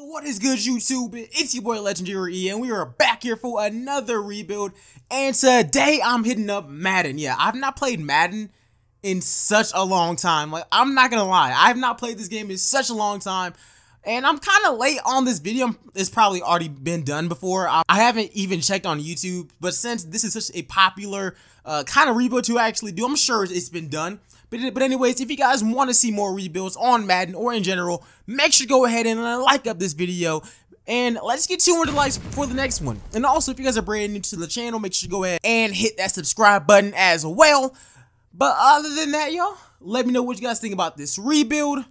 What is good, YouTube? It's your boy Legendary E, and we are back here for another rebuild. And today I'm hitting up Madden. Yeah, I've not played Madden in such a long time. Like, I'm not gonna lie, I've not played this game in such a long time. And I'm kind of late on this video. It's probably already been done before. I haven't even checked on YouTube, but since this is such a popular kind of rebuild to actually do, I'm sure it's been done. But anyways, if you guys want to see more rebuilds on Madden or in general, make sure to go ahead and like up this video. And let's get 200 likes for the next one. And also, if you guys are brand new to the channel, make sure to go ahead and hit that subscribe button as well. But other than that, y'all, let me know what you guys think about this rebuild.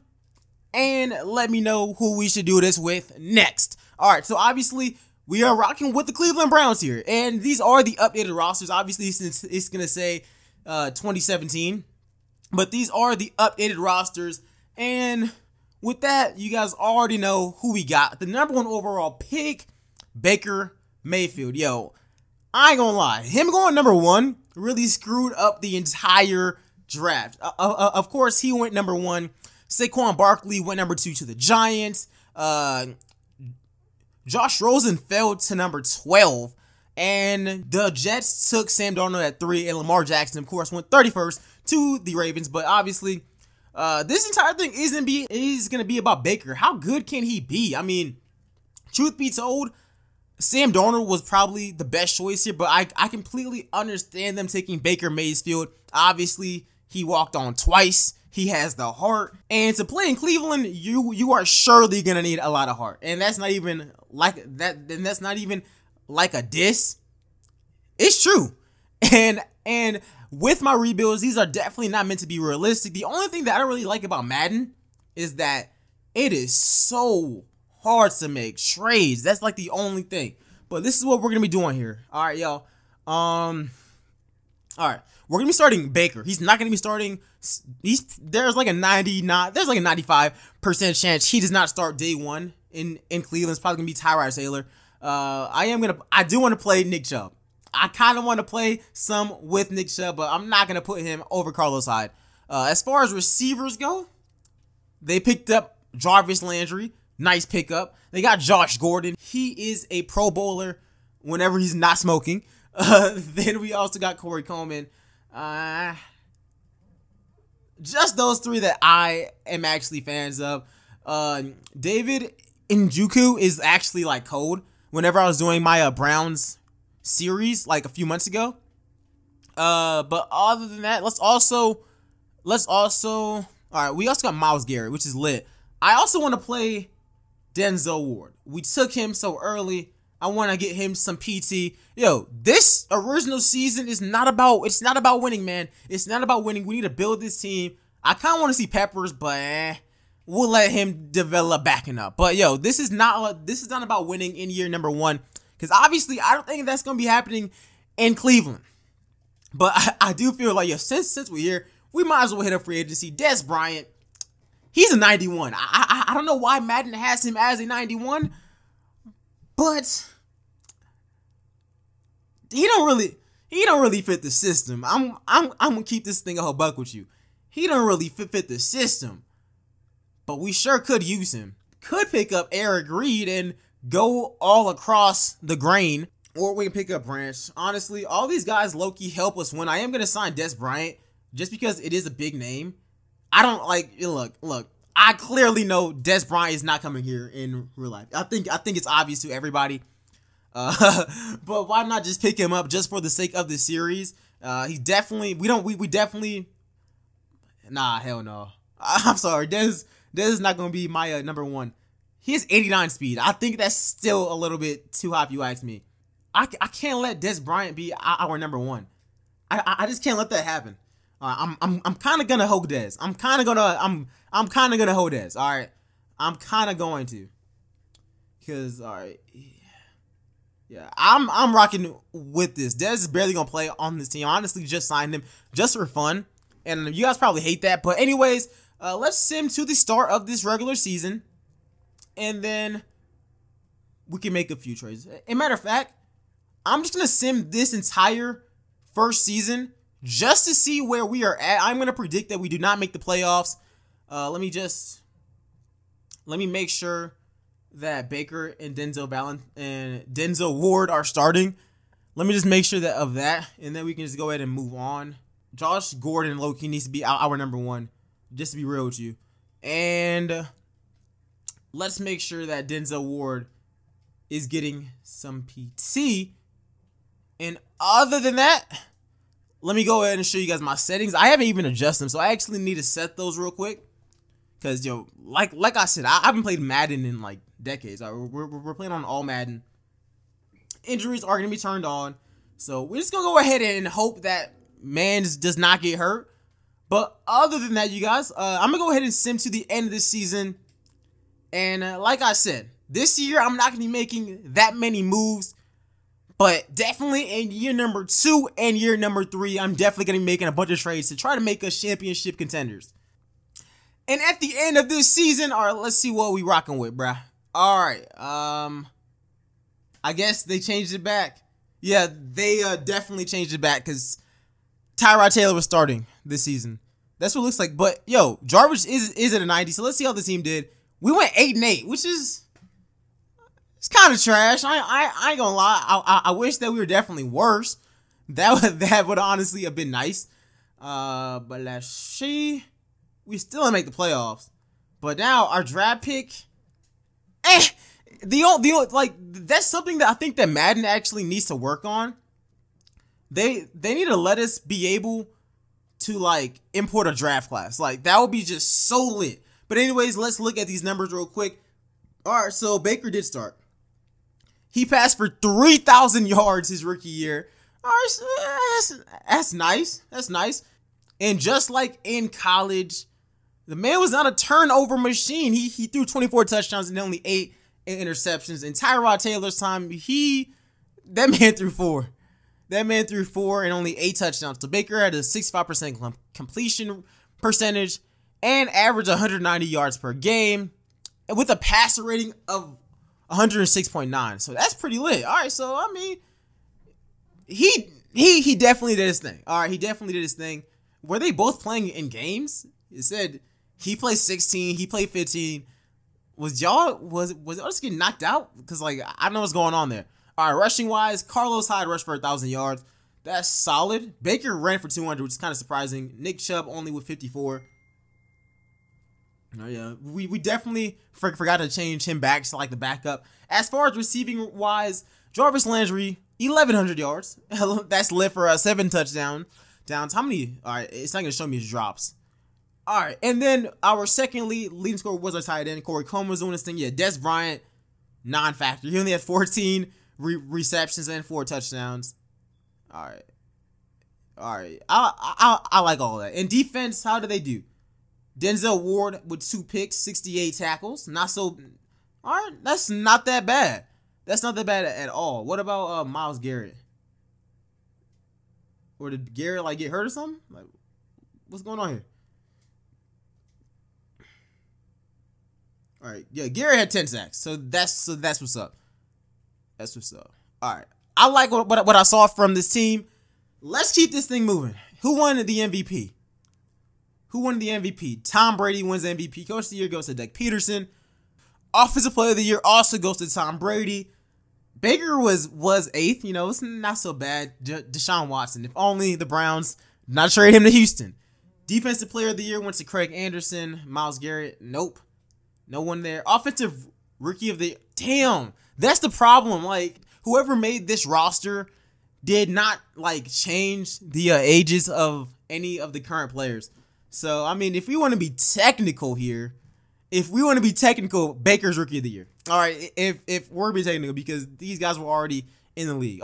And let me know who we should do this with next. Alright, so obviously, we are rocking with the Cleveland Browns here. And these are the updated rosters, obviously, since it's going to say 2017. But these are the updated rosters. And with that, you guys already know who we got. The #1 overall pick, Baker Mayfield. Yo, I ain't gonna lie. Him going #1 really screwed up the entire draft. Of course, he went #1. Saquon Barkley went #2 to the Giants. Josh Rosen fell to #12. And the Jets took Sam Darnold at 3. And Lamar Jackson, of course, went 31st to the Ravens. But obviously, this entire thing is going to be about Baker. How good can he be? I mean, truth be told, Sam Darnold was probably the best choice here. But I completely understand them taking Baker Mayfield. Obviously, he walked on twice. He has the heart, and to play in Cleveland, you are surely gonna need a lot of heart, and that's not even like that. And that's not even like a diss. It's true, and with my rebuilds, these are definitely not meant to be realistic. The only thing that I don't really like about Madden is that it is so hard to make trades. That's like the only thing. But this is what we're gonna be doing here. All right, y'all. All right, we're gonna be starting Baker. He's not gonna be starting. There's like a 95% chance he does not start day one in Cleveland. It's probably gonna be Tyrod Taylor. I do want to play Nick Chubb. I kind of want to play some with Nick Chubb, but I'm not gonna put him over Carlos Hyde. As far as receivers go, they picked up Jarvis Landry. Nice pickup. They got Josh Gordon. He is a Pro Bowler whenever he's not smoking. Then we also got Corey Coleman. Just those three that I am actually fans of. David Njoku is actually like cold. Whenever I was doing my Browns series like a few months ago. But other than that, let's also. All right, we also got Myles Garrett, which is lit. I also want to play Denzel Ward. We took him so early. I want to get him some PT. Yo, this original season is not about, it's not about winning, man. It's not about winning. We need to build this team. I kind of want to see Peppers, but we'll let him develop backing up. But yo, this is not about winning in year #1. Because obviously, I don't think that's going to be happening in Cleveland. But I do feel like, yo, since we're here, we might as well hit up free agency. Des Bryant, he's a 91. I don't know why Madden has him as a 91. But he don't really fit the system. I'm gonna keep this thing a whole buck with you. He don't really fit the system. But we sure could use him. Could pick up Eric Reed and go all across the grain. Or we can pick up Branch. Honestly, all these guys low-key help us win. I am gonna sign Des Bryant just because it is a big name. I don't like look. I clearly know Des Bryant is not coming here in real life. I think it's obvious to everybody. But why not just pick him up just for the sake of the series? He definitely we definitely nah, hell no. I'm sorry, Des is not gonna be my #1. He has 89 speed. I think that's still a little bit too high if you ask me. I can't let Des Bryant be our #1. I just can't let that happen. I'm kind of gonna hold Des. I'm kind of gonna hold Des. All right, I'm kind of going to, cause all right, yeah, I'm rocking with this. Des is barely gonna play on this team. I honestly just signed him just for fun, and you guys probably hate that. But anyways, let's sim to the start of this regular season, and then we can make a few trades. As a matter of fact, I'm just gonna sim this entire first season just to see where we are at. I'm going to predict that we do not make the playoffs. Let me make sure that Baker and Denzel Ward are starting. Let me just make sure that and then we can just go ahead and move on. Josh Gordon low-key needs to be our number one, just to be real with you. And let's make sure that Denzel Ward is getting some PT. And other than that, let me go ahead and show you guys my settings. I haven't even adjusted them, so I actually need to set those real quick. Because, like I said, I haven't played Madden in, like, decades. We're playing on all Madden. Injuries are going to be turned on. So we're just going to go ahead and hope that man does not get hurt. But other than that, you guys, I'm going to go ahead and sim to the end of this season. And like I said, this year I'm not going to be making that many moves. But definitely in year number 2 and year number 3, I'm definitely going to be making a bunch of trades to try to make us championship contenders. And at the end of this season, all right, let's see what we rocking with, bruh. All right, I guess they changed it back. Yeah, they definitely changed it back because Tyrod Taylor was starting this season. That's what it looks like. But, yo, Jarvis is at a 90, so let's see how the team did. We went 8-8, which is... it's kind of trash. I ain't gonna lie. I wish that we were definitely worse. That would honestly have been nice. But let's see. We still didn't make the playoffs. But now our draft pick. That's something that I think that Madden actually needs to work on. They need to let us be able to like import a draft class. Like that would be just so lit. But anyways, let's look at these numbers real quick. All right, so Baker did start. He passed for 3,000 yards his rookie year. All right, so that's nice. That's nice. And just like in college, the man was not a turnover machine. He threw 24 touchdowns and only 8 interceptions. In Tyrod Taylor's time, that man threw 4. That man threw 4 and only 8 touchdowns. So Baker had a 65% completion percentage and averaged 190 yards per game with a passer rating of 106.9. So that's pretty lit. All right, so I mean, he definitely did his thing. All right, he definitely did his thing. Were they both playing in games? It said he played 16, he played 15. Was y'all just getting knocked out? Because like I don't know what's going on there. All right, rushing wise, Carlos Hyde rushed for 1,000 yards. That's solid. Baker ran for 200, which is kind of surprising. Nick Chubb only with 54. Oh yeah, we definitely forgot to change him back to like the backup. As far as receiving wise, Jarvis Landry 1,100 yards. That's lit for 7 touchdowns. How many? All right, it's not gonna show me his drops. All right, and then our second leading scorer was our tight end. Corey Coleman was doing this thing. Yeah, Des Bryant, non-factor. He only had 14 receptions and 4 touchdowns. All right. I like all that. In defense, how do they do? Denzel Ward with 2 picks, 68 tackles. Not so. All right, that's not that bad. That's not that bad at all. What about Myles Garrett? Or did Garrett like get hurt or something? Like, what's going on here? All right, yeah, Garrett had 10 sacks. So that's what's up. That's what's up. All right, I like what I saw from this team. Let's keep this thing moving. Who won the MVP? Who won the MVP? Tom Brady wins the MVP. Coach of the Year goes to Doug Peterson. Offensive Player of the Year also goes to Tom Brady. Baker was 8th. You know, it's not so bad. Deshaun Watson. If only the Browns did not trade him to Houston. Defensive Player of the Year went to Craig Anderson. Myles Garrett. Nope. No one there. Offensive Rookie of the... Damn. That's the problem. Like, whoever made this roster did not, like, change the ages of any of the current players. So, I mean, if we want to be technical here, Baker's Rookie of the Year. All right, if we're being technical, because these guys were already in the league.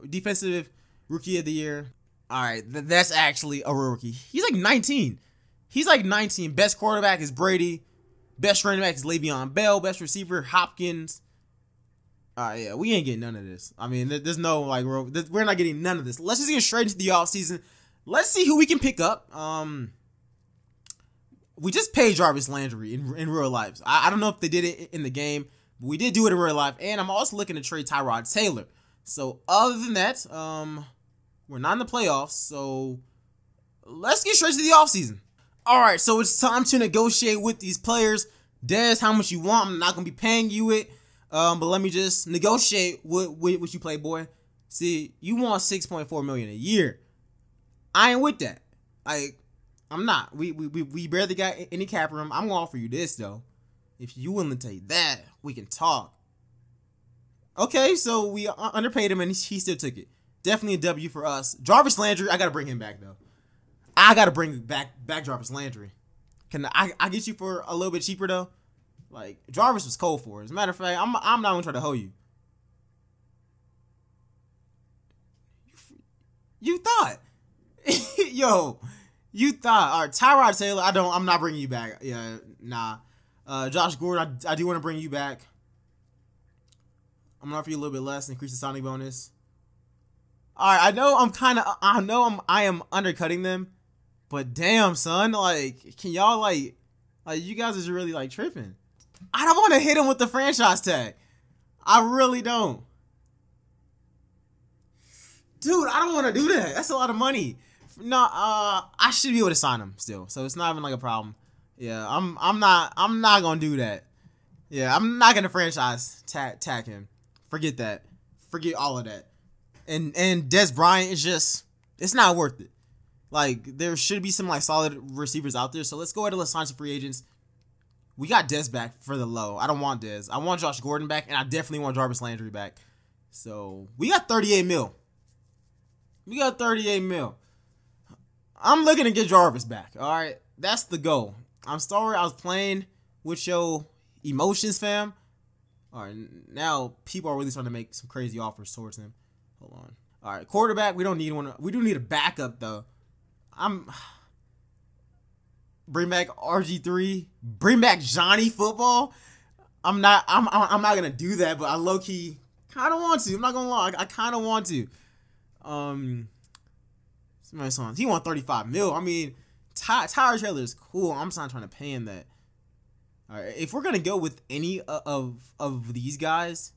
Defensive Rookie of the Year. All right, that's actually a rookie. He's like 19. Best quarterback is Brady. Best running back is Le'Veon Bell. Best receiver, Hopkins. All right, yeah, we ain't getting none of this. I mean, there's no, like, we're not getting none of this. Let's just get straight into the offseason. Let's see who we can pick up. We just paid Jarvis Landry in real life. I don't know if they did it in the game, but we did do it in real life. And I'm also looking to trade Tyrod Taylor. So other than that, we're not in the playoffs. So let's get straight to the offseason. All right, so it's time to negotiate with these players. Dez, how much you want? I'm not gonna be paying you it. But let me just negotiate with you, Playboy. See, you want $6.4 million a year. I ain't with that. Like, I'm not. We barely got any cap room. I'm gonna offer you this though. If you willing to take that, we can talk. Okay, so we underpaid him and he still took it. Definitely a W for us. Jarvis Landry, I gotta bring him back though. I gotta bring back Jarvis Landry. Can I get you for a little bit cheaper though? Like, Jarvis was cold for it. As a matter of fact, I'm not gonna try to hold you. You thought. Yo, you thought. All right, Tyrod Taylor, I'm not bringing you back. Yeah, nah. Josh Gordon, I do want to bring you back. I'm gonna offer you a little bit less, increase the signing bonus. All right, I am undercutting them, but damn, son, like, can y'all like you guys is really like tripping. I don't want to hit him with the franchise tag. I really don't. Dude, I don't want to do that. That's a lot of money. No, I should be able to sign him still, so it's not even like a problem. Yeah, I'm not gonna do that. Yeah, I'm not gonna franchise tag him. Forget that. Forget all of that. And Dez Bryant is just, it's not worth it. Like, there should be some like solid receivers out there. So let's go ahead and let's sign some free agents. We got Dez back for the low. I don't want Dez. I want Josh Gordon back, and I definitely want Jarvis Landry back. So we got 38 mil. We got 38 mil. I'm looking to get Jarvis back. All right, that's the goal. I'm sorry I was playing with your emotions, fam. All right, now people are really starting to make some crazy offers towards him. Hold on. All right, quarterback. We don't need one. We do need a backup though. Bring back RG3. Bring back Johnny Football. I'm not gonna do that, but I low key kind of want to. I'm not gonna lie. I kind of want to. He want 35 mil. I mean, Tyrod Taylor is cool. I'm just not trying to pay him that. All right, if we're gonna go with any of these guys,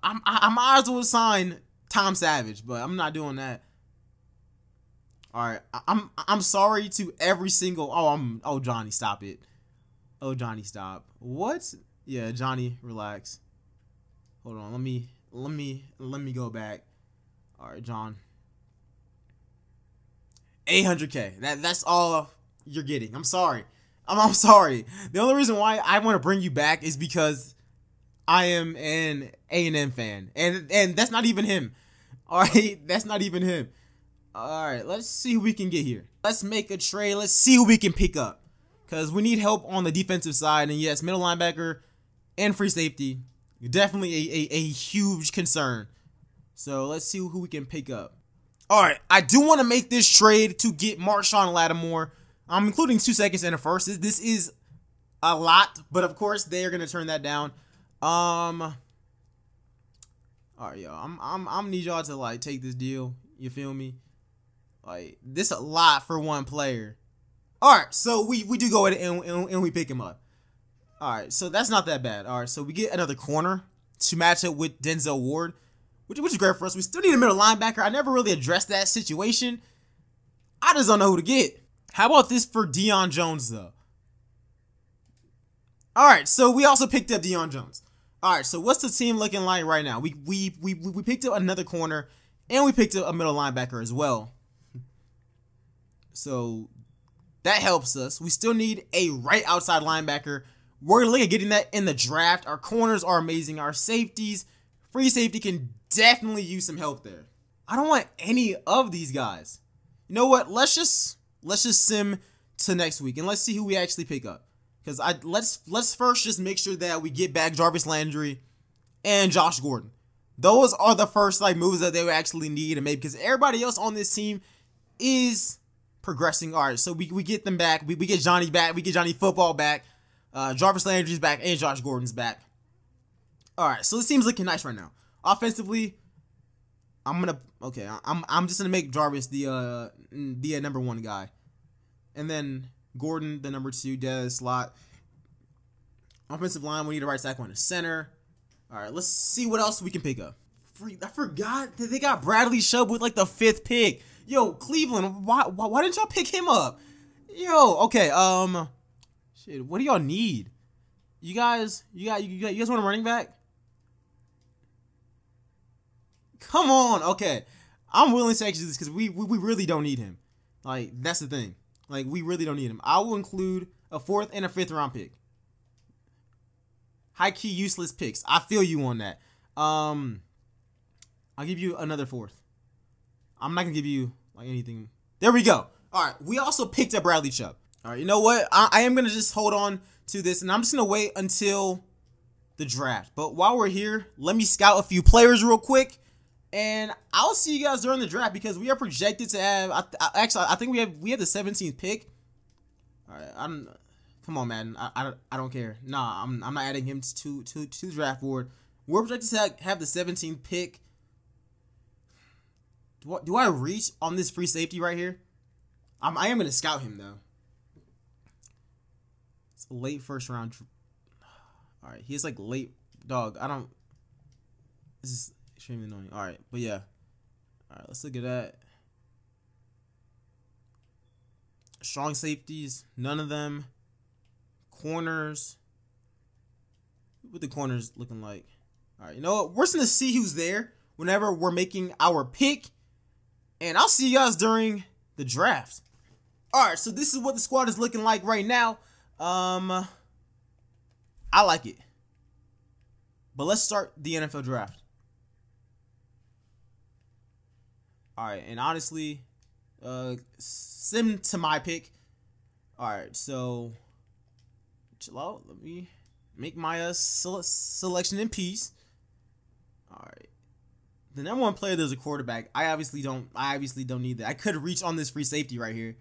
I might as well sign Tom Savage, but I'm not doing that. All right, I'm sorry to every single. Oh Johnny, stop it. Oh Johnny, stop. What? Yeah, Johnny, relax. Hold on, let me go back. All right, John. 800K. That's all you're getting. I'm sorry. I'm sorry. The only reason why I want to bring you back is because I am an A&M fan, and that's not even him. All right, that's not even him. All right, let's see who we can get here. Let's make a trade. Let's see who we can pick up, because we need help on the defensive side. And yes, middle linebacker and free safety, definitely a huge concern. So let's see who we can pick up. All right, I do want to make this trade to get Marshawn Lattimore. I'm including 2 seconds and a first. This is a lot, but of course they are gonna turn that down. All right, yo, I'm need y'all to like take this deal. You feel me? Like, this a lot for one player. All right, so we do go ahead and we pick him up. All right, so that's not that bad. All right, so we get another corner to match up with Denzel Ward, which is great for us. We still need a middle linebacker. I never really addressed that situation. I just don't know who to get. How about this for Deion Jones, though? All right, so we also picked up Deion Jones. All right, so what's the team looking like right now? We picked up another corner, and we picked up a middle linebacker as well. So that helps us. We still need a right outside linebacker. We're looking at getting that in the draft. Our corners are amazing. Our safeties, free safety can definitely use some help there. I don't want any of these guys. You know what? Let's just sim to next week, and let's see who we actually pick up. Because let's first just make sure that we get back Jarvis Landry and Josh Gordon. Those are the first like moves that they would actually need to make, because everybody else on this team is progressing. All right, so we get them back. We get Johnny back. We get Johnny Football back. Jarvis Landry's back, and Josh Gordon's back. All right, so this team's looking nice right now. Offensively, I'm just gonna make Jarvis the number 1 guy, and then Gordon the number 2, dead slot. Offensive line, we need a right tackle and a center. All right, let's see what else we can pick up. I forgot that they got Bradley Chubb with like the 5th pick. Yo, Cleveland, why didn't y'all pick him up? Yo, okay, shit, what do y'all need? You guys want a running back? Come on, okay. I'm willing to actually do this because we really don't need him. Like, that's the thing. Like, we really don't need him. I will include a 4th and a 5th round pick. High key useless picks. I feel you on that. I'll give you another 4th. I'm not gonna give you like anything. There we go. All right. We also picked up Bradley Chubb. All right. You know what? I am gonna just hold on to this, and I'm just gonna wait until the draft. But while we're here, let me scout a few players real quick, and I'll see you guys during the draft because we are projected to have. I think we have the 17th pick. All right. Come on, man. I don't care. Nah, I'm not adding him to the draft board. We're projected to have the 17th pick. Do I reach on this free safety right here? I am gonna scout him though. It's a late first round. All right, he's like late dog. This is extremely annoying. All right, but yeah. All right, let's look at that. Strong safeties, none of them. Corners. What the corners looking like? All right, you know what? We're just gonna see who's there whenever we're making our pick, and I'll see you guys during the draft. All right, so this is what the squad is looking like right now. I like it, but let's start the NFL draft. All right, and honestly, sim to my pick. All right, so chill out. Let me make my selection in peace. All right. The number 1 player, there's a quarterback. I obviously don't need that. I could reach on this free safety right here,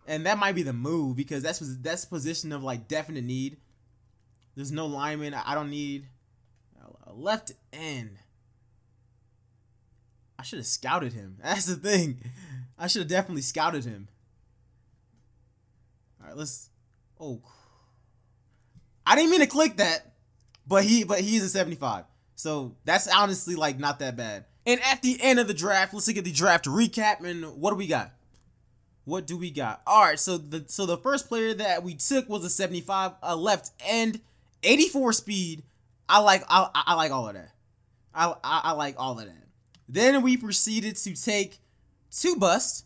and that might be the move because that's position of like definite need. There's no lineman. I don't need a left end. I should have scouted him. That's the thing. I should have definitely scouted him. All right, let's. Oh, I didn't mean to click that, but he's a 75. So that's honestly like not that bad. And at the end of the draft, let's look at the draft recap. And what do we got? What do we got? All right, so the first player that we took was a 75, a left end, 84 speed. I like all of that. I like all of that. Then we proceeded to take 2 busts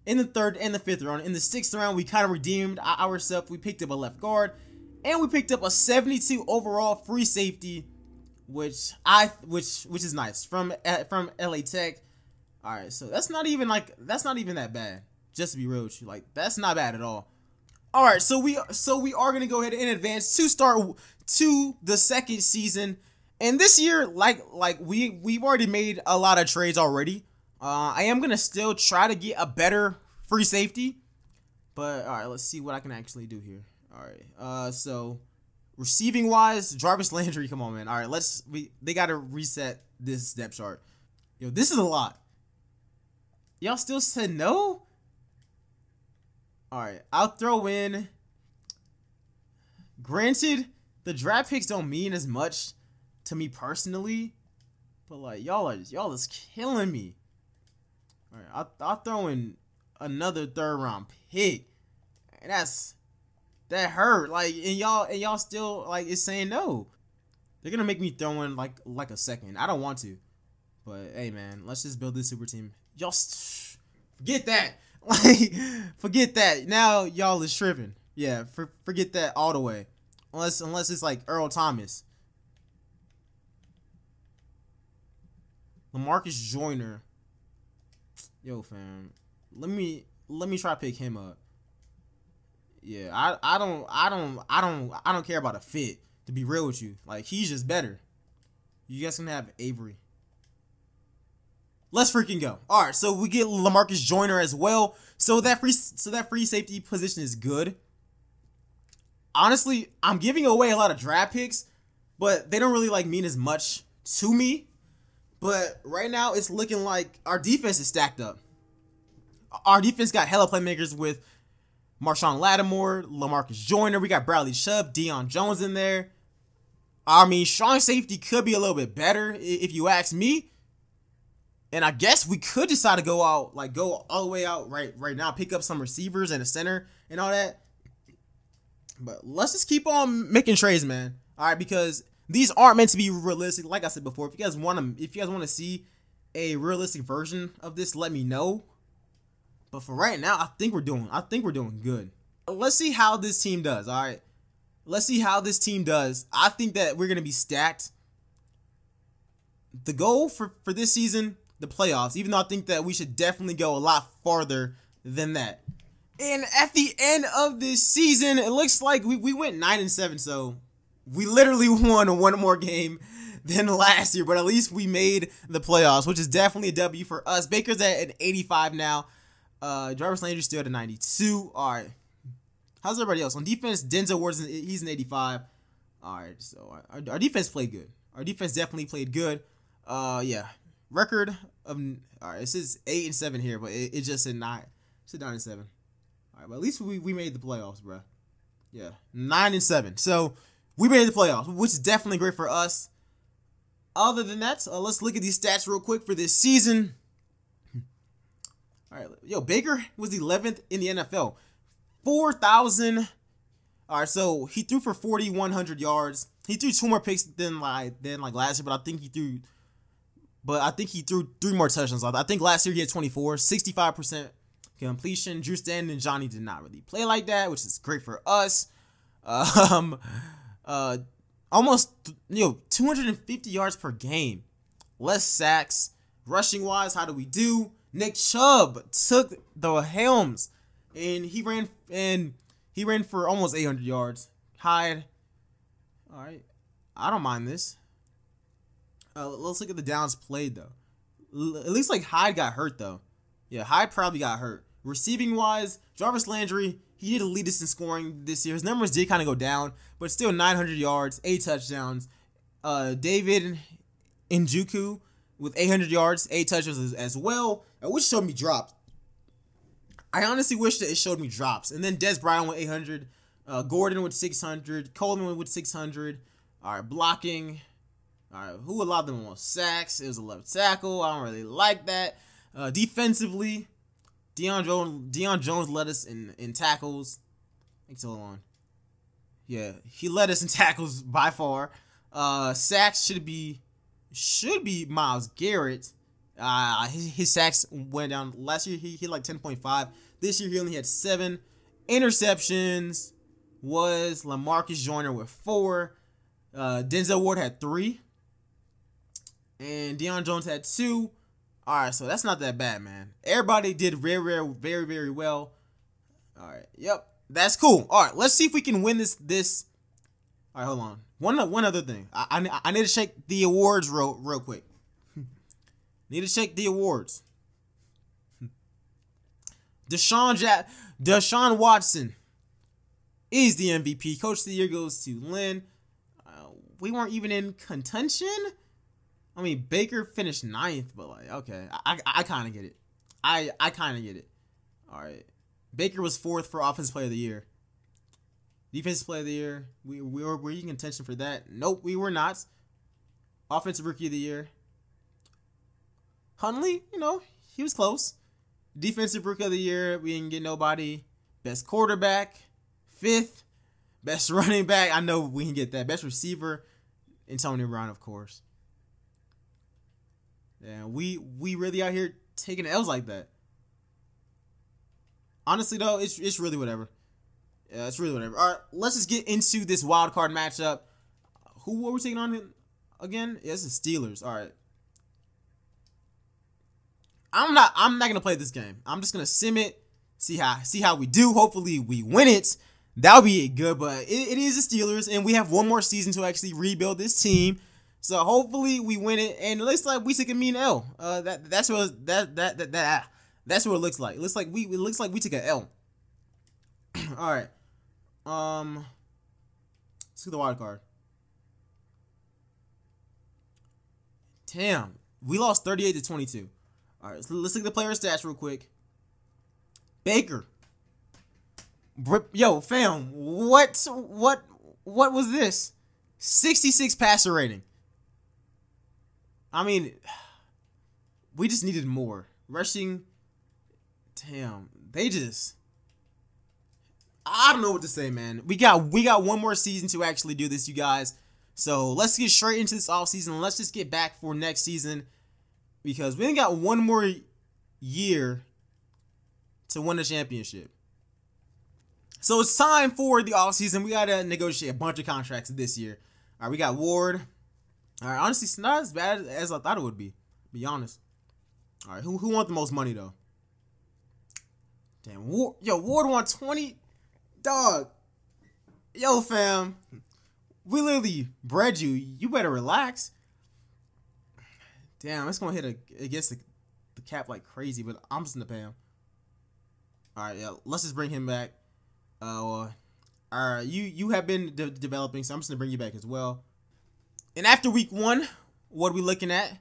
in the 3rd and the 5th round. In the 6th round, we kind of redeemed ourselves. We picked up a left guard, and we picked up a 72 overall free safety, which is nice from LA Tech. All right, so that's not even that bad. Just to be real with you, like that's not bad at all. All right, so we are gonna go ahead and advance to start to the 2nd season, and this year, like we've already made a lot of trades already. I am gonna still try to get a better free safety, but all right, let's see what I can actually do here. All right, so receiving wise, Jarvis Landry, come on, man. All right, they gotta reset this depth chart. Yo, this is a lot. Y'all still said no? All right, I'll throw in. Granted, the draft picks don't mean as much to me personally, but like y'all is killing me. All right, I'll throw in another 3rd round pick, and that hurt. Like, and y'all still like is saying no. They're gonna make me throw in like a 2nd. I don't want to, but hey, man, let's just build this super team. Y'all forget that. Like, forget that. Now y'all is tripping. Yeah, forget that all the way. Unless it's like Earl Thomas. LaMarcus Joyner. Yo, fam. Let me try to pick him up. Yeah, I don't care about a fit, to be real with you. Like, he's just better. You guys can have Avery. Let's freaking go. All right, so we get LaMarcus Joyner as well. So that free safety position is good. Honestly, I'm giving away a lot of draft picks, but they don't really like mean as much to me. But right now, it's looking like our defense is stacked up. Our defense got hella playmakers with Marshawn Lattimore, LaMarcus Joyner. We got Bradley Chubb, Deion Jones in there. I mean, strong safety could be a little bit better if you ask me. And I guess we could decide to go out, like go all the way out right now, pick up some receivers and a center and all that. But let's just keep on making trades, man. All right, because these aren't meant to be realistic. Like I said before, if you guys want to see a realistic version of this, let me know. But for right now, I think we're doing good. Let's see how this team does. All right, let's see how this team does. I think that we're gonna be stacked. The goal for this season, the playoffs, even though I think that we should definitely go a lot farther than that. And at the end of this season, it looks like we went 9-7, so we literally won one more game than last year, but at least we made the playoffs, which is definitely a W for us. Baker's at an 85 now. Jarvis Landry still at a 92. All right. How's everybody else? On defense, Denzel Ward's he's an 85. All right, so our defense played good. Our defense definitely played good. Yeah. Record of, all right, it says 8-7 here, but it just said 9. It said 9-7. All right, but at least we made the playoffs, bro. Yeah, 9-7. So we made the playoffs, which is definitely great for us. Other than that, let's look at these stats real quick for this season. All right, yo, Baker was 11th in the NFL, 4,000. All right, so he threw for 4,100 yards. He threw 2 more picks than last year, but I think he threw 3 more touchdowns. I think last year he had 24, 65% completion. Drew Stanton and Johnny did not really play like that, which is great for us. Almost 250 yards per game, less sacks. Rushing wise, how do we do? Nick Chubb took the helms, and he ran for almost 800 yards. Hyde, all right, I don't mind this. Let's look at the downs played though. It looks like Hyde got hurt though. Yeah, Hyde probably got hurt. Receiving wise, Jarvis Landry, he did lead us in scoring this year. His numbers did kind of go down, but still 900 yards, 8 touchdowns. David Njoku with 800 yards, 8 touchdowns as well. I wish it showed me drops. I honestly wish that it showed me drops. And then Des Bryant with 800, Gordon with 600, Coleman with 600. All right, blocking. All right, who allowed them most sacks? It was a left tackle. I don't really like that. Defensively, Deion Jones led us in tackles. Thanks so long. Yeah, he led us in tackles by far. Sacks should be Myles Garrett. His sacks went down. Last year he hit like 10.5. This year he only had 7. Interceptions was LaMarcus Joyner with 4. Denzel Ward had 3. And Deion Jones had 2. All right, so that's not that bad, man. Everybody did very, very well. All right, yep, that's cool. All right, let's see if we can win this. All right, hold on. One other thing. I need to check the awards real quick. Need to check the awards. Deshaun Watson is the MVP. Coach of the year goes to Lynn. We weren't even in contention. I mean, Baker finished 9th, but like, okay, I kind of get it. I kind of get it. All right, Baker was 4th for Offensive Player of the Year. Defensive Player of the Year, we were in contention for that. Nope, we were not. Offensive Rookie of the Year, Huntley, he was close. Defensive Rookie of the Year, we didn't get nobody. Best quarterback, 5th. Best running back, I know we can get that. Best receiver, Antonio Brown, of course. Yeah, we really out here taking L's like that. Honestly, though, it's really whatever. Yeah, it's really whatever. All right, let's just get into this wild card matchup. Who are we taking on again? Yeah, it's the Steelers. All right. I'm not gonna play this game. I'm just gonna sim it, see how we do. Hopefully we win it. That'll be good. But it is the Steelers, and we have one more season to actually rebuild this team. So hopefully we win it, and it looks like we took a mean L. That's what it looks like. It looks like we took an L. All right. Let's do the wild card. Damn, we lost 38-22. All right, so let's look at the player stats real quick. Baker. Yo, fam, what was this? 66 passer rating. I mean, We just needed more. Rushing, damn, they just... I don't know what to say, man. We got one more season to actually do this, you guys. So let's get straight into this offseason. Let's just get back for next season because we only got one more year to win the championship. So it's time for the offseason. We got to negotiate a bunch of contracts this year. All right, we got Ward. All right, honestly, it's not as bad as I thought it would be honest. All right, who wants the most money, though? Damn, Ward want 20... Dog, yo fam, we literally bred you. You better relax. Damn, it's gonna hit against the cap like crazy, but I'm just gonna pay him. All right, yeah, let's just bring him back. All right, you have been developing, so I'm just gonna bring you back as well. And after week 1, what are we looking at?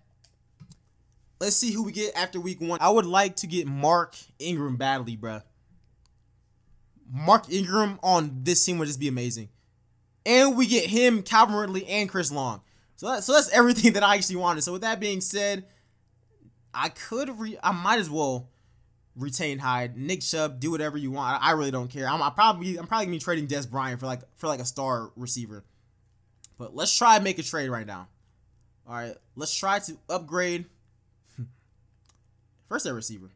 Let's see who we get after week 1. I would like to get Mark Ingram badly, bruh. Mark Ingram on this team would just be amazing. And we get him, Calvin Ridley, and Chris Long. So that's everything that I actually wanted. So with that being said, I might as well retain Hyde, Nick Chubb, do whatever you want. I really don't care. I'm probably gonna be trading Des Bryant for like a star receiver. But let's try and make a trade right now. All right, let's try to upgrade first ever receiver.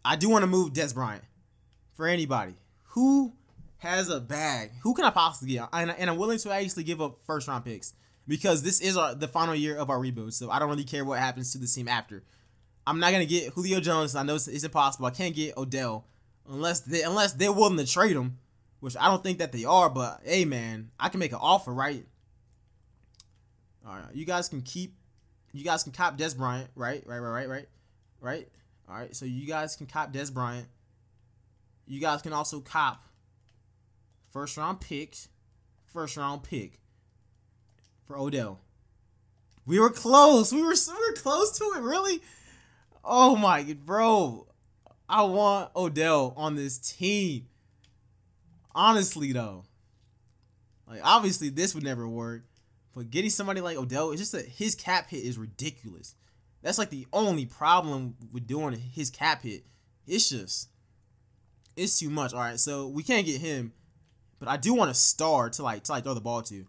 I do want to move Des Bryant. For anybody who has a bag, who can I possibly get? And I'm willing to actually give up first round picks because this is the final year of our rebuild. So I don't really care what happens to this team after. I'm not gonna get Julio Jones. I know it's impossible. I can't get Odell unless they're willing to trade him, which I don't think that they are. But hey, man, I can make an offer, right? All right, you guys can cop Des Bryant, right? All right, so you guys can cop Des Bryant. You guys can also cop first round pick for Odell. We were close. We were close to it, really? Oh my god, bro. I want Odell on this team. Honestly though. Like obviously this would never work. But getting somebody like Odell, it's just that his cap hit is ridiculous. That's like the only problem with doing his cap hit. It's too much. All right, so we can't get him, but I do want a star to throw the ball to.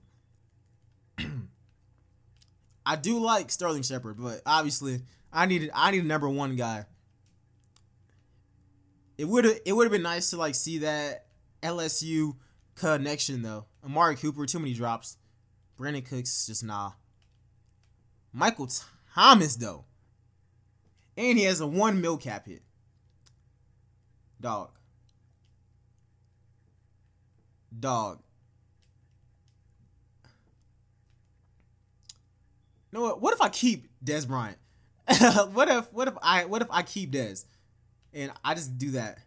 I do like Sterling Shepard, but obviously I need a number 1 guy. It would have been nice to see that LSU connection though. Amari Cooper, too many drops. Brandon Cooks, just nah. Michael Thomas though, and he has a 1 mil cap hit. Dog. You know what? What if I keep Des Bryant? what if I keep Des and I just do that?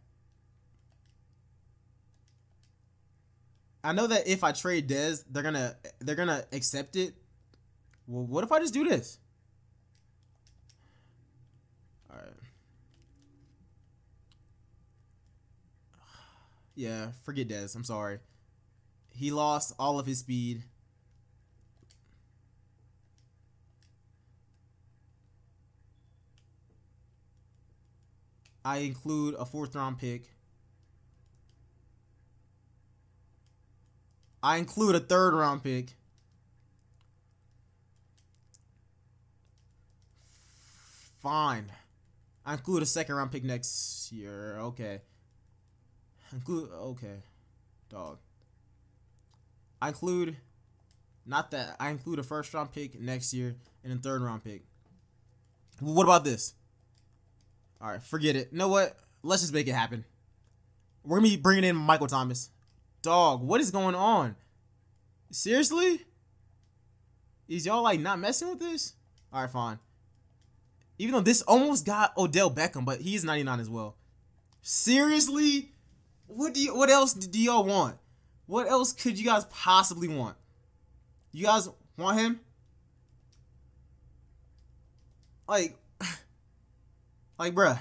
I know that if I trade Des, they're gonna accept it. Well, what if I just do this? All right. Yeah, forget Des. I'm sorry. He lost all of his speed. I include a 4th round pick. I include a 3rd round pick. Fine. I include a 2nd round pick next year. Okay. Okay. Dog. I include a 1st round pick next year and a 3rd round pick. What about this? All right, forget it. You know what? Let's just make it happen. We're going to be bringing in Michael Thomas. Dog, what is going on? Seriously? Is y'all not messing with this? All right, fine. Even though this almost got Odell Beckham, but he's 99 as well. Seriously? What else do y'all want? What else could you guys possibly want? You guys want him? Like, bruh.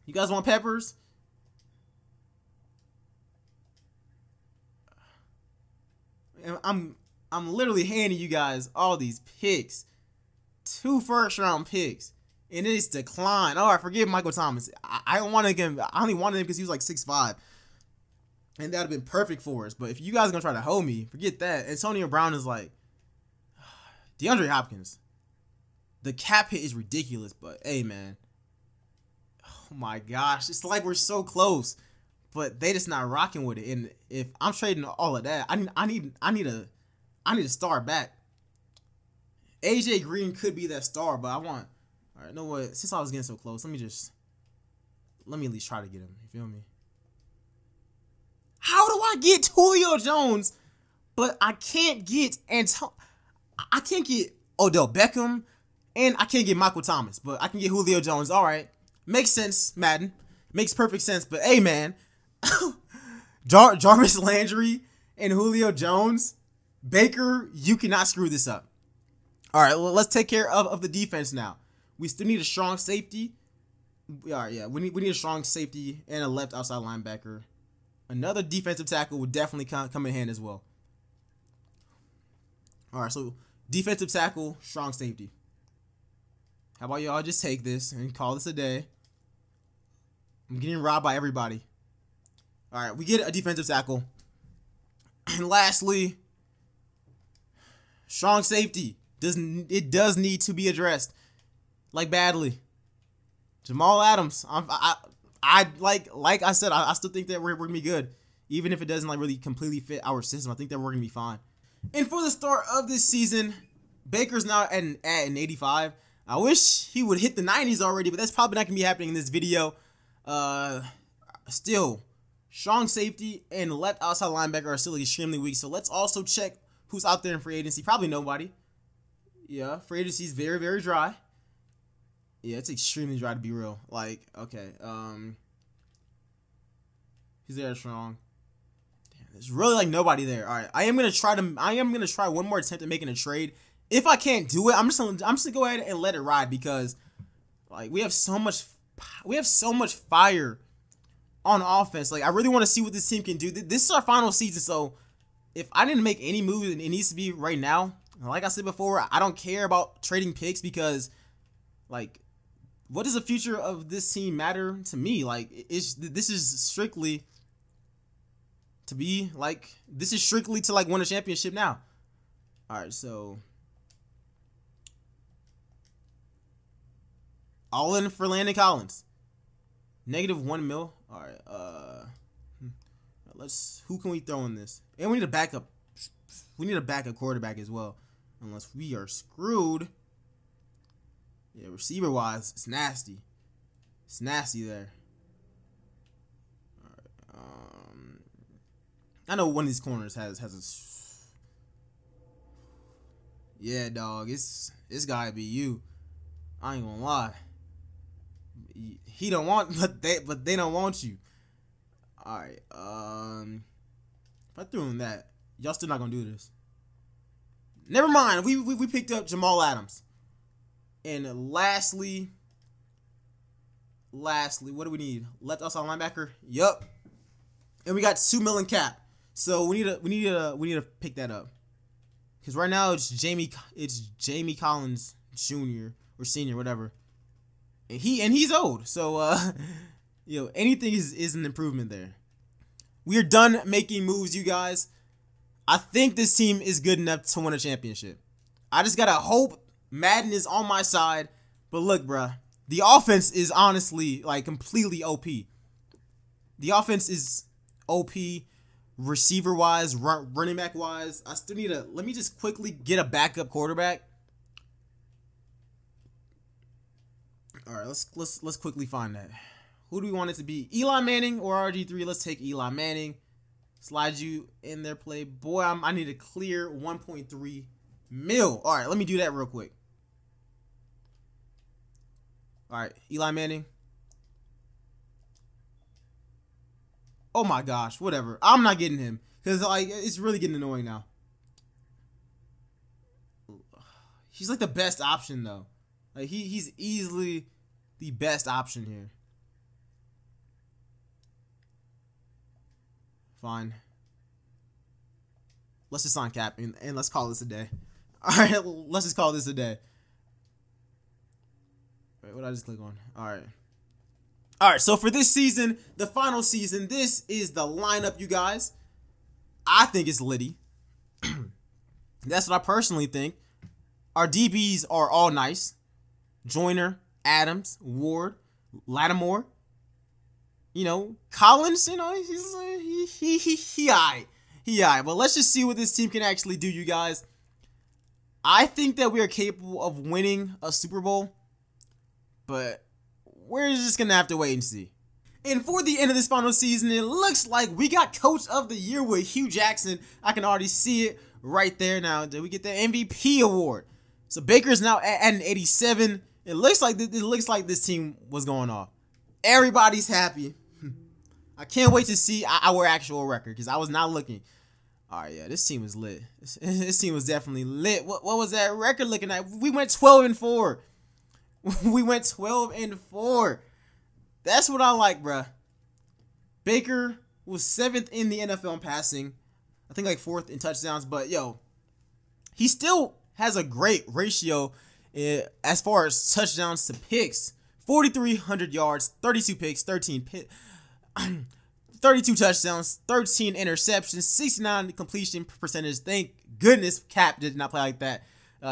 You guys want Peppers? I'm literally handing you guys all these picks. 2 first-round picks, and it's declined. Oh, I forget Michael Thomas. I don't want him. I only wanted him because he was like 6'5", and that'd have been perfect for us. But if you guys are gonna try to hold me, forget that. Antonio Brown is like DeAndre Hopkins. The cap hit is ridiculous, but hey, man. Oh my gosh, it's like we're so close, but they just not rocking with it. And if I'm trading all of that, I need a star back. AJ Green could be that star, but I want. All right, you know what? Since I was getting so close, let me at least try to get him. You feel me? How do I get Julio Jones, but I can't get Odell Beckham, and I can't get Michael Thomas, but I can get Julio Jones. All right, makes sense, Madden. Makes perfect sense. But hey, man, Jarvis Landry and Julio Jones, Baker, you cannot screw this up. All right, well, let's take care of the defense now. We still need a strong safety. All right, yeah, we need a strong safety and a left outside linebacker. Another defensive tackle would definitely come in hand as well. All right, so defensive tackle, strong safety. How about y'all just take this and call this a day? I'm getting robbed by everybody. All right, we get a defensive tackle. And lastly, strong safety. It does need to be addressed, like badly. Jamal Adams. Like I said, I still think that we're gonna be good, even if it doesn't like really completely fit our system. I think that we're gonna be fine. And for the start of this season, Baker's now at an 85. I wish he would hit the 90s already, but that's probably not gonna be happening in this video. Still, strong safety and left outside linebacker are still extremely weak. So let's also check who's out there in free agency. Probably nobody. Yeah, free agency is very, very dry. Yeah, it's extremely dry to be real. Like, okay, he's there strong. Damn, there's really like nobody there. All right, I am gonna try one more attempt at making a trade. If I can't do it, I'm just gonna go ahead and let it ride because like we have so much fire on offense. Like I really want to see what this team can do. This is our final season, so if I didn't make any moves, it needs to be right now. Like I said before, I don't care about trading picks because, like, what does the future of this team matter to me? Like, this is strictly to like win a championship now. All right, so all in for Landon Collins. -1 mil. All right, who can we throw in this? And we need a backup. We need a backup quarterback as well. Unless we are screwed. Yeah, receiver-wise, it's nasty. It's nasty there. All right, I know one of these corners has a... Yeah, dog, it's gotta be you. I ain't gonna lie. He don't want, but they don't want you. All right, if I threw in that, y'all still not gonna do this. Never mind. We picked up Jamal Adams. And lastly, what do we need? Left outside linebacker. Yup. And we got $2 million cap. So we need to pick that up. Because right now it's Jamie Collins Jr. or Senior, whatever. And he's old. So anything is an improvement there. We are done making moves, you guys. I think this team is good enough to win a championship. I just gotta hope Madden is on my side. But look, bruh, the offense is honestly like completely OP. The offense is OP, receiver wise, running back wise. I still need let me just quickly get a backup quarterback. All right, let's quickly find that. Who do we want it to be? Eli Manning or RG3? Let's take Eli Manning. Slide you in their play. Boy, I need to clear 1.3 mil. All right, let me do that real quick. All right, Eli Manning. Oh my gosh, whatever. I'm not getting him because like it's really getting annoying now. He's like the best option though. Like he's easily the best option here. Fine. Let's just sign Cap and let's call this a day. All right, let's just call this a day. Wait, what did I just click on? All right, so for this season, the final season, this is the lineup, you guys. I think it's litty. That's what I personally think. Our DBs are all nice. Joyner, Adams, Ward, Lattimore. You know, Collins, you know, he aight. He aight. But let's just see what this team can actually do, you guys. I think that we are capable of winning a Super Bowl. But we're just going to have to wait and see. And for the end of this final season, it looks like we got Coach of the Year with Hugh Jackson. I can already see it right there now. Did we get the MVP award? So Baker's now at an 87. It looks like this team was going off. Everybody's happy. I can't wait to see our actual record because I was not looking. All right, yeah, this team was lit. This team was definitely lit. What was that record looking at? We went 12-4. We went 12-4. That's what I like, bruh. Baker was 7th in the NFL in passing. I think like 4th in touchdowns. But, yo, he still has a great ratio as far as touchdowns to picks. 4,300 yards, 32 picks, 32 touchdowns, 13 interceptions, 69 completion percentage. Thank goodness Cap did not play like that.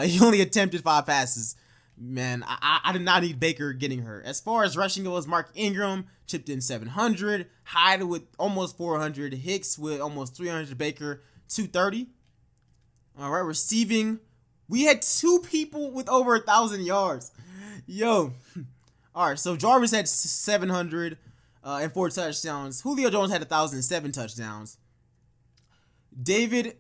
He only attempted 5 passes. Man, I did not need Baker getting hurt. As far as rushing goes, Mark Ingram chipped in 700, Hyde with almost 400, Hicks with almost 300, Baker 230. All right, receiving, we had 2 people with over 1,000 yards. Yo, all right, so Jarvis had 700 and 4 touchdowns. Julio Jones had 1,007 touchdowns. David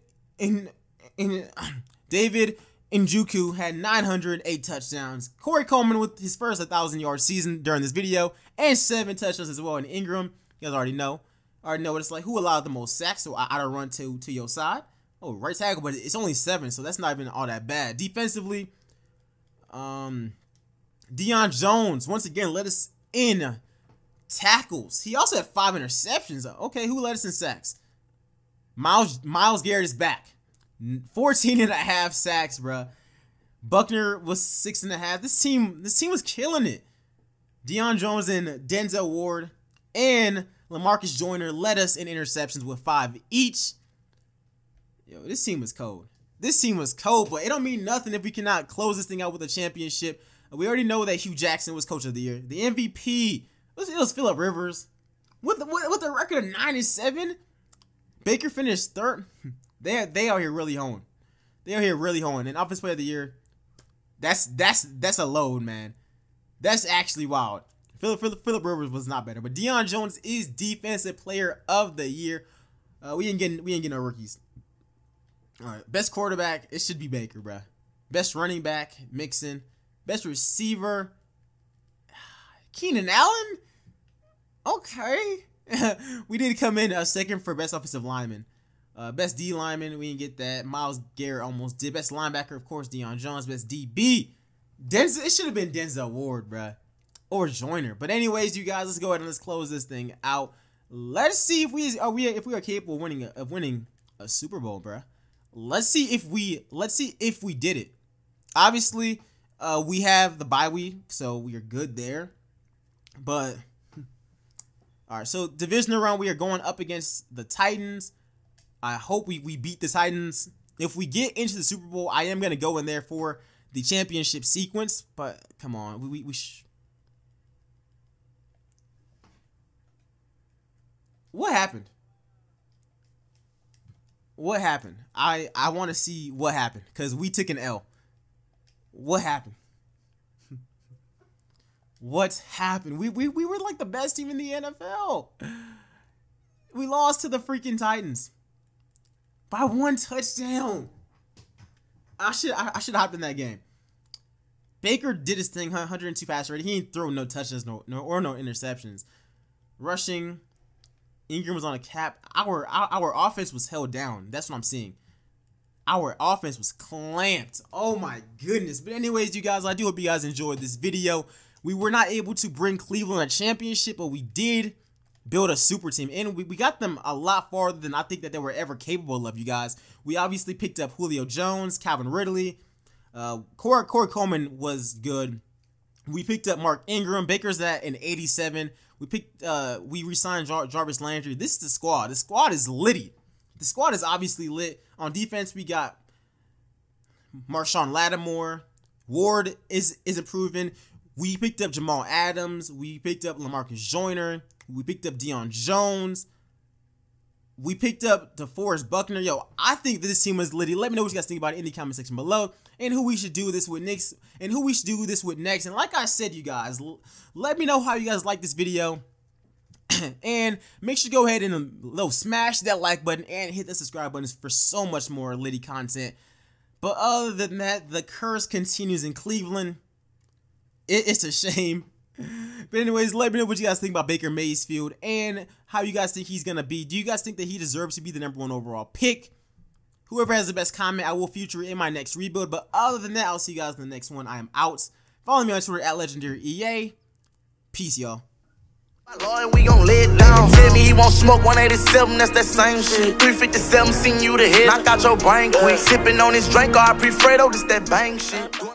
Njoku had 908 touchdowns. Corey Coleman with his first 1,000-yard season during this video and 7 touchdowns as well. And Ingram, you guys already know what it's like. Who allowed the most sacks? So I don't run to your side. Oh, right tackle, but it's only 7, so that's not even all that bad. Defensively, Deion Jones once again led us in tackles. He also had 5 interceptions. Okay, who led us in sacks? Myles Garrett is back. 14.5 sacks, bruh. Buckner was 6.5. This team was killing it. Deion Jones and Denzel Ward and LaMarcus Joyner led us in interceptions with 5 each. Yo, this team was cold. This team was cold, but it don't mean nothing if we cannot close this thing out with a championship. We already know that Hugh Jackson was Coach of the Year. The MVP it was Phillip Rivers with a record of 9-7. Baker finished 3rd. They are here really honing. They are here really honing. And Offensive Player of the Year, that's a load, man. That's actually wild. Phillip Rivers was not better, but Deion Jones is Defensive Player of the Year. We ain't getting no rookies. All right, best quarterback, it should be Baker, bruh. Best running back, Mixon. Best receiver, Keenan Allen. Okay, we did come in 2nd for best offensive lineman. Best D lineman, we didn't get that. Myles Garrett almost did. Best linebacker, of course, Deion Jones. Best DB, Denzel. It should have been Denzel Ward, bruh, or Joyner. But anyways, you guys, let's go ahead and let's close this thing out. Let's see if we are capable of winning a Super Bowl, bruh. Let's see if we did it. Obviously, we have the bye week, so we are good there. But all right, so divisional round, we are going up against the Titans. I hope we beat the Titans. If we get into the Super Bowl, I am going to go in there for the championship sequence. But come on, what happened? What happened? I want to see what happened because we took an L. What happened? What happened? We were like the best team in the NFL. We lost to the freaking Titans by 1 touchdown. I should have hopped in that game. Baker did his thing, 102 pass rating. He didn't throw no touchdowns, no interceptions. Rushing, Ingram was on a cap. Our offense was held down. That's what I'm seeing. Our offense was clamped. Oh my goodness. But anyways, you guys, I do hope you guys enjoyed this video. We were not able to bring Cleveland a championship, but we did build a super team. And we got them a lot farther than I think that they were ever capable of, you guys. We obviously picked up Julio Jones, Calvin Ridley. Corey Coleman was good. We picked up Mark Ingram. Baker's at an 87. We re-signed Jarvis Landry. This is the squad. The squad is litty. The squad is obviously lit. On defense, we got Marshawn Lattimore. Ward is improving. We picked up Jamal Adams. We picked up LaMarcus Joyner. We picked up Deion Jones. We picked up DeForest Buckner. Yo, I think that this team was litty. Let me know what you guys think about it in the comment section below, and who we should do this with next. And like I said, you guys, let me know how you guys like this video. And make sure to go ahead and smash that like button and hit the subscribe button for so much more litty content. But other than that, the curse continues in Cleveland. It's a shame. But anyways, let me know what you guys think about Baker Mayfield and how you guys think he's going to be. Do you guys think that he deserves to be the #1 overall pick? Whoever has the best comment, I will feature it in my next rebuild. But other than that, I'll see you guys in the next one. I am out. Follow me on Twitter at LegendaryEA. Peace, y'all. Lord, we gon' lay it down. Tell me he won't smoke 187, that's that same shit. 357, seen you the head. Knock out your brain quick. Sipping on this drink, or I prefer this that bang shit.